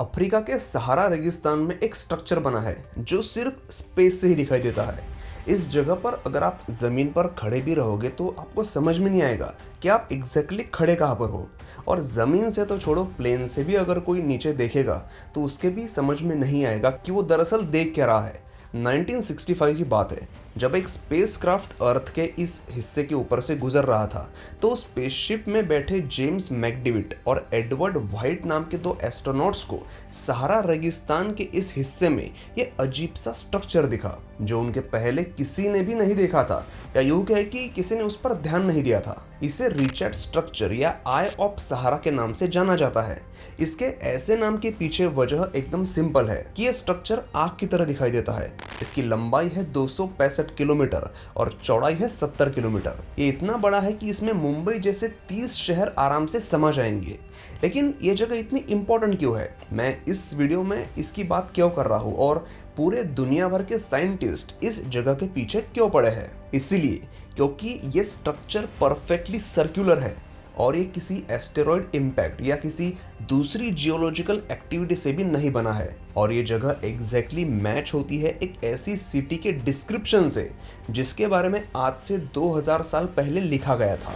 Africa के सहारा रेगिस्तान में एक स्ट्रक्चर बना है जो सिर्फ स्पेस से ही दिखाई देता है। इस जगह पर अगर आप ज़मीन पर खड़े भी रहोगे तो आपको समझ में नहीं आएगा कि आप एग्जैक्टली खड़े कहाँ पर हो। और ज़मीन से तो छोड़ो, प्लेन से भी अगर कोई नीचे देखेगा तो उसके भी समझ में नहीं आएगा कि वो दरअसल देख क्या रहा है। 1965 की बात है, जब एक स्पेसक्राफ्ट अर्थ के इस हिस्से के ऊपर से गुजर रहा था तो स्पेसशिप में बैठे जेम्स मैकडिविट और एडवर्ड व्हाइट नाम के दो एस्ट्रोनॉट्स को सहारा रेगिस्तान के इस हिस्से में ये अजीब सा स्ट्रक्चर दिखा जो उनके पहले किसी ने भी नहीं देखा था, या यूं कहे कि किसी ने उस पर ध्यान नहीं दिया था। इसे रिचर्ड स्ट्रक्चर या आई ऑफ सहारा के नाम से जाना जाता है। इसके ऐसे नाम के पीछे वजह एकदम सिंपल है कि यह स्ट्रक्चर आग की तरह दिखाई देता है। इसकी लंबाई है 265 किलोमीटर और चौड़ाई है 70 किलोमीटर। ये इतना बड़ा है कि इसमें मुंबई जैसे 30 शहर आराम से समा जाएंगे। लेकिन ये जगह इतनी इंपॉर्टेंट क्यों है, मैं इस वीडियो में इसकी बात क्यों कर रहा हूँ और पूरे दुनिया भर के साइंटिस्ट इस जगह के पीछे क्यों पड़े हैं। इसीलिए क्योंकि ये स्ट्रक्चर परफेक्टली सर्कुलर है और ये किसी एस्टेरॉयड इम्पैक्ट या किसी दूसरी जियोलॉजिकल एक्टिविटी से भी नहीं बना है। और ये जगह एग्जैक्टली मैच होती है एक ऐसी सिटी के डिस्क्रिप्शन से जिसके बारे में आज से 2000 साल पहले लिखा गया था।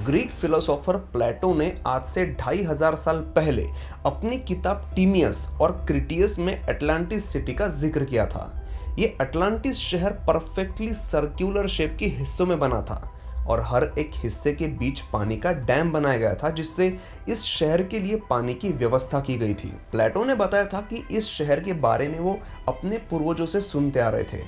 ग्रीक फिलोसोफर प्लेटो ने आज से 2500 साल पहले अपनी किताब टीमियस और क्रिटियस में अटलांटिस सिटी का जिक्र किया था। ये अटलांटिस शहर परफेक्टली सर्कुलर शेप के हिस्सों में बना था और हर एक हिस्से के बीच पानी का डैम बनाया गया था जिससे इस शहर के लिए पानी की व्यवस्था की गई थी। प्लेटो ने बताया था कि इस शहर के बारे में वो अपने पूर्वजों से सुनते आ रहे थे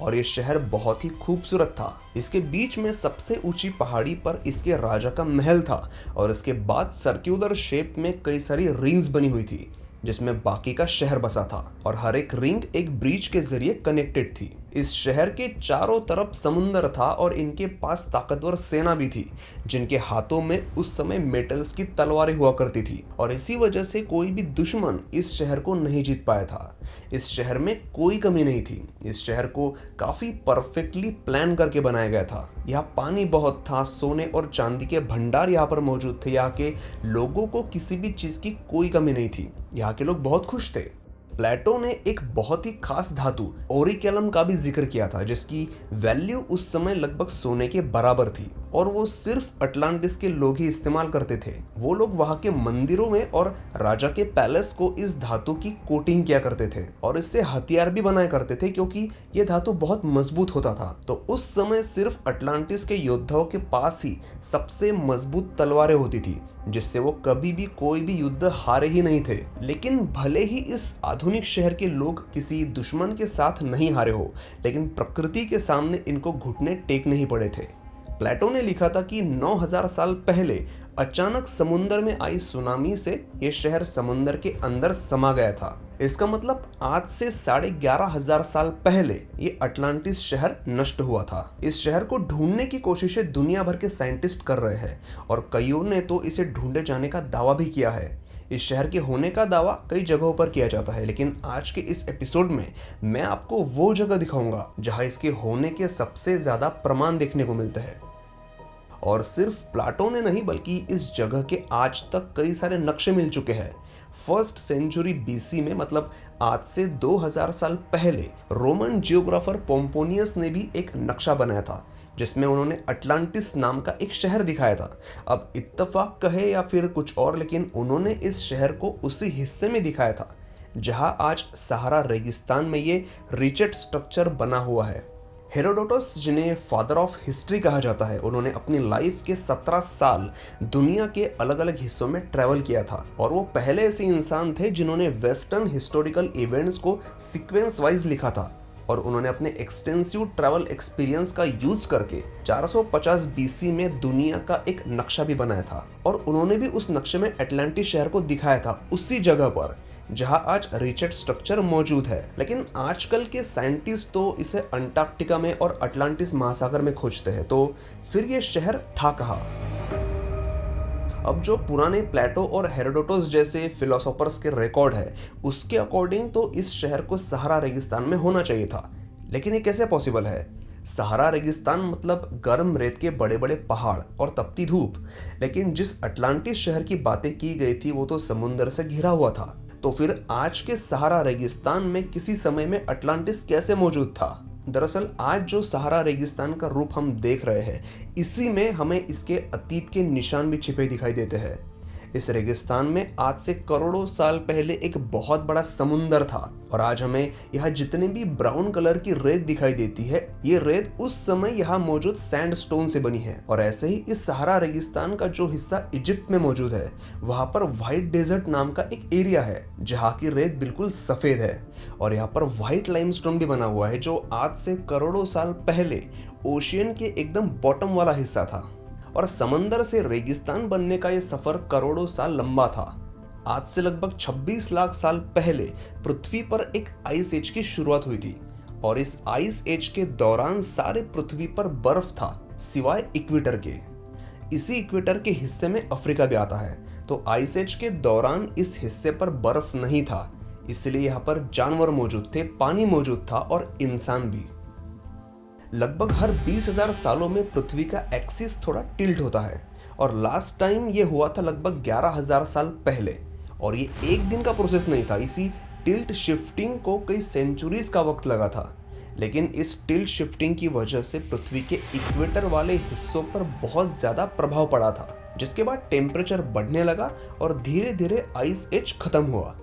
और ये शहर बहुत ही खूबसूरत था। इसके बीच में सबसे ऊंची पहाड़ी पर इसके राजा का महल था और इसके बाद सर्कुलर शेप में कई सारी रिंग्स बनी हुई थी जिसमें बाकी का शहर बसा था और हर एक रिंग एक ब्रिज के जरिए कनेक्टेड थी। इस शहर के चारों तरफ समुंदर था और इनके पास ताकतवर सेना भी थी जिनके हाथों में उस समय मेटल्स की तलवारें हुआ करती थी और इसी वजह से कोई भी दुश्मन इस शहर को नहीं जीत पाया था। इस शहर में कोई कमी नहीं थी। इस शहर को काफी परफेक्टली प्लान करके बनाया गया था। यहाँ पानी बहुत था, सोने और चांदी के भंडार यहाँ पर मौजूद थे। यहाँ के लोगों को किसी भी चीज की कोई कमी नहीं थी। यहाँ के लोग बहुत खुश थे। प्लेटो ने एक बहुत ही खास धातु ओरिकेलम का भी जिक्र किया था जिसकी वैल्यू उस समय लगभग सोने के बराबर थी और वो सिर्फ अटलांटिस के लोग ही इस्तेमाल करते थे। वो लोग वहां के मंदिरों में और राजा के पैलेस को इस धातु की कोटिंग किया करते थे और इससे हथियार भी बनाया करते थे क्योंकि ये धातु बहुत मजबूत होता था। तो उस समय सिर्फ अटलांटिस के योद्धाओं के पास ही सबसे मजबूत तलवारें होती थी जिससे वो कभी भी कोई भी युद्ध हारे ही नहीं थे। लेकिन भले ही इस आधुनिक शहर के लोग किसी दुश्मन के साथ नहीं हारे हो, लेकिन प्रकृति के सामने इनको घुटने टेकने ही पड़े थे। प्लेटो ने लिखा था कि 9000 साल पहले अचानक समुद्र में आई सुनामी से यह शहर समुद्र के अंदर समा गया था। इसका मतलब आज से 11,500 साल पहले ये अटलांटिस शहर नष्ट हुआ था। इस शहर को ढूंढने की कोशिशें दुनिया भर के साइंटिस्ट कर रहे हैं और कईयों ने तो इसे ढूंढे जाने का दावा भी किया है। इस शहर के होने का दावा कई जगहों पर किया जाता है, लेकिन आज के इस एपिसोड में मैं आपको वो जगह दिखाऊंगा जहां इसके होने के सबसे ज्यादा प्रमाण देखने को मिलते हैं। और सिर्फ प्लेटो ने नहीं बल्कि इस जगह के आज तक कई सारे नक्शे मिल चुके हैं। फर्स्ट सेंचुरी बीसी में, मतलब आज से 2000 साल पहले, रोमन जियोग्राफर पोम्पोनियस ने भी एक नक्शा बनाया था जिसमें उन्होंने अटलांटिस नाम का एक शहर दिखाया था। अब इत्तेफाक कहे या फिर कुछ और, लेकिन उन्होंने इस शहर को उसी हिस्से में दिखाया था जहां आज सहारा रेगिस्तान में ये रिचर्ड स्ट्रक्चर बना हुआ है। हेरोडोटस, जिन्हें फादर ऑफ हिस्ट्री कहा जाता है, उन्होंने अपनी लाइफ के 17 साल दुनिया के अलग अलग हिस्सों में ट्रैवल किया था और वो पहले ऐसे इंसान थे जिन्होंने वेस्टर्न हिस्टोरिकल इवेंट्स को सीक्वेंस वाइज लिखा था और उन्होंने अपने एक्सटेंसिव ट्रैवल एक्सपीरियंस का यूज करके 450 बीसी में दुनिया का एक नक्शा भी बनाया था और उन्होंने भी उस नक्शे में अटलांटिस शहर को दिखाया था उसी जगह पर जहां आज रिचर्ड स्ट्रक्चर मौजूद है। लेकिन आजकल के साइंटिस्ट तो इसे अंटार्कटिका में और अटलांटिस महासागर में खोजते हैं, तो फिर ये शहर था कहाँ? अब जो पुराने प्लेटो और हेरोडोटस जैसे फिलोसोफर्स के रिकॉर्ड है उसके अकॉर्डिंग तो इस शहर को सहारा रेगिस्तान में होना चाहिए था। लेकिन ये कैसे पॉसिबल है? सहारा रेगिस्तान मतलब गर्म रेत के बड़े बड़े पहाड़ और तपती धूप, लेकिन जिस अटलांटिस शहर की बातें की गई थी वो तो समुंदर से घिरा हुआ था। तो फिर आज के सहारा रेगिस्तान में किसी समय में अटलांटिस कैसे मौजूद था? दरअसल आज जो सहारा रेगिस्तान का रूप हम देख रहे हैं, इसी में हमें इसके अतीत के निशान भी छिपे दिखाई देते हैं। इस रेगिस्तान में आज से करोड़ों साल पहले एक बहुत बड़ा समुंदर था और आज हमें यहाँ जितने भी ब्राउन कलर की रेत दिखाई देती है, ये रेत उस समय यहाँ मौजूद सैंडस्टोन से बनी है। और ऐसे ही इस सहारा रेगिस्तान का जो हिस्सा इजिप्ट में मौजूद है, वहाँ पर व्हाइट डेजर्ट नाम का एक एरिया है जहाँ की रेत बिल्कुल सफेद है और यहाँ पर व्हाइट लाइमस्टोन भी बना हुआ है जो आज से करोड़ों साल पहले ओशियन के एकदम बॉटम वाला हिस्सा था। और समंदर से रेगिस्तान बनने का यह सफर करोड़ों साल लंबा था। आज से लगभग 26 लाख साल पहले पृथ्वी पर एक आइस एज की शुरुआत हुई थी और इस आइस एज के दौरान सारे पृथ्वी पर बर्फ था सिवाय इक्वेटर के। इसी इक्वेटर के हिस्से में अफ्रीका भी आता है। तो आइस एज के दौरान इस हिस्से पर बर्फ नहीं था, इसलिए यहाँ पर जानवर मौजूद थे, पानी मौजूद था और इंसान भी। लगभग हर 20,000 सालों में पृथ्वी का एक्सिस थोड़ा टिल्ट होता है और लास्ट टाइम ये हुआ था लगभग 11,000 साल पहले। और ये एक दिन का प्रोसेस नहीं था, इसी टिल्ट शिफ्टिंग को कई सेंचुरीज का वक्त लगा था। लेकिन इस टिल्ट शिफ्टिंग की वजह से पृथ्वी के इक्वेटर वाले हिस्सों पर बहुत ज़्यादा प्रभाव पड़ा था, जिसके बाद टेम्परेचर बढ़ने लगा और धीरे धीरे आइस एज खत्म हुआ।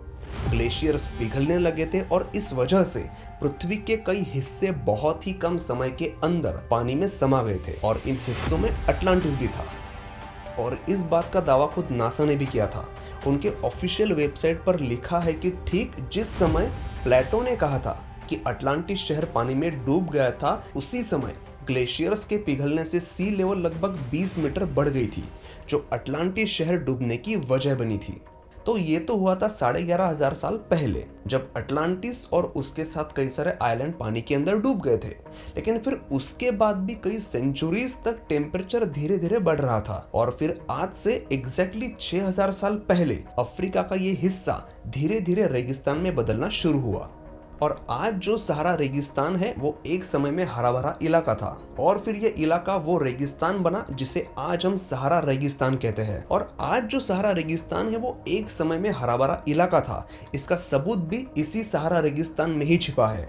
ग्लेशियर्स पिघलने लगे थे और इस वजह से पृथ्वी के कई हिस्से बहुत ही कम समय के अंदर पानी में समा गए थे और इन हिस्सों में अटलांटिस भी था। और इस बात का दावा खुद नासा ने भी किया था। उनके ऑफिशियल वेबसाइट पर लिखा है कि ठीक जिस समय प्लेटो ने कहा था कि अटलांटिस शहर पानी में डूब गया था, उसी समय ग्लेशियर्स के पिघलने से सी लेवल लगभग 20 मीटर बढ़ गई थी, जो अटलांटिस शहर डूबने की वजह बनी थी। तो ये तो हुआ था 11,500 साल पहले, जब अटलांटिस और उसके साथ कई सारे आइलैंड पानी के अंदर डूब गए थे। लेकिन फिर उसके बाद भी कई सेंचुरीज तक टेम्परेचर धीरे धीरे बढ़ रहा था और फिर आज से एग्जैक्टली 6,000 साल पहले अफ्रीका का ये हिस्सा धीरे धीरे रेगिस्तान में बदलना शुरू हुआ। और आज जो सहारा रेगिस्तान है वो एक समय में हरा भरा इलाका था और फिर ये इलाका वो रेगिस्तान बना जिसे आज हम सहारा रेगिस्तान कहते हैं। और आज जो सहारा रेगिस्तान है वो एक समय में हरा भरा इलाका था, इसका सबूत भी इसी सहारा रेगिस्तान में ही छिपा है।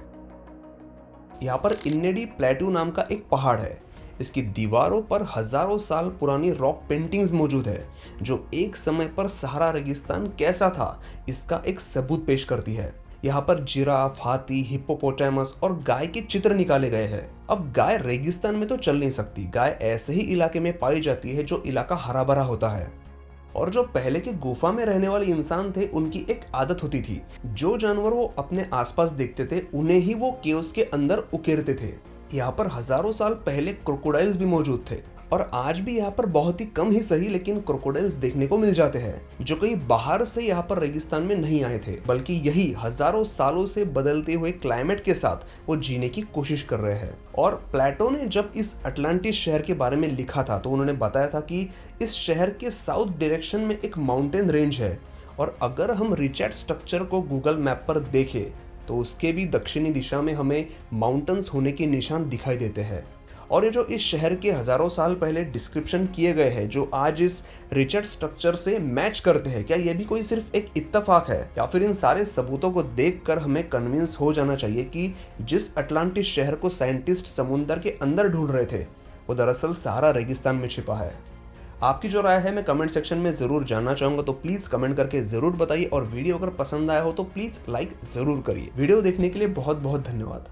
यहाँ पर इन्नेडी प्लेटू नाम का एक पहाड़ है। इसकी दीवारों पर हजारों साल पुरानी रॉक पेंटिंग्स मौजूद है जो एक समय पर सहारा रेगिस्तान कैसा था इसका एक सबूत पेश करती है। यहाँ पर जिराफ, हाथी, हिप्पोपोटामस और गाय के चित्र निकाले गए हैं। अब गाय रेगिस्तान में तो चल नहीं सकती, गाय ऐसे ही इलाके में पाई जाती है जो इलाका हरा भरा होता है। और जो पहले के गुफा में रहने वाले इंसान थे, उनकी एक आदत होती थी, जो जानवर वो अपने आसपास देखते थे उन्हें ही वो केव्स के अंदर उकेरते थे। यहाँ पर हजारों साल पहले क्रोकोडाइल्स भी मौजूद थे और आज भी यहाँ पर बहुत ही कम ही सही लेकिन क्रोकोडाइल्स देखने को मिल जाते हैं, जो कहीं बाहर से यहाँ पर रेगिस्तान में नहीं आए थे, बल्कि यही हजारों सालों से बदलते हुए क्लाइमेट के साथ वो जीने की कोशिश कर रहे हैं। और प्लेटो ने जब इस अटलांटिस शहर के बारे में लिखा था तो उन्होंने बताया था कि इस शहर के साउथ डायरेक्शन में एक माउंटेन रेंज है और अगर हम रिचर्ड स्ट्रक्चर को गूगल मैप पर देखें तो उसके भी दक्षिणी दिशा में हमें माउंटेन्स होने के निशान दिखाई देते हैं। और ये जो इस शहर के हजारों साल पहले डिस्क्रिप्शन किए गए हैं जो आज इस रिचर्ड स्ट्रक्चर से मैच करते हैं, क्या ये भी कोई सिर्फ एक इत्तेफाक है या फिर इन सारे सबूतों को देखकर हमें कन्विंस हो जाना चाहिए कि जिस अटलांटिस शहर को साइंटिस्ट समुद्र के अंदर ढूंढ रहे थे वो दरअसल सहारा रेगिस्तान में छिपा है? आपकी जो राय है मैं कमेंट सेक्शन में ज़रूर जानना चाहूँगा, तो प्लीज़ कमेंट करके ज़रूर बताइए और वीडियो अगर पसंद आया हो तो प्लीज़ लाइक ज़रूर करिए। वीडियो देखने के लिए बहुत बहुत धन्यवाद।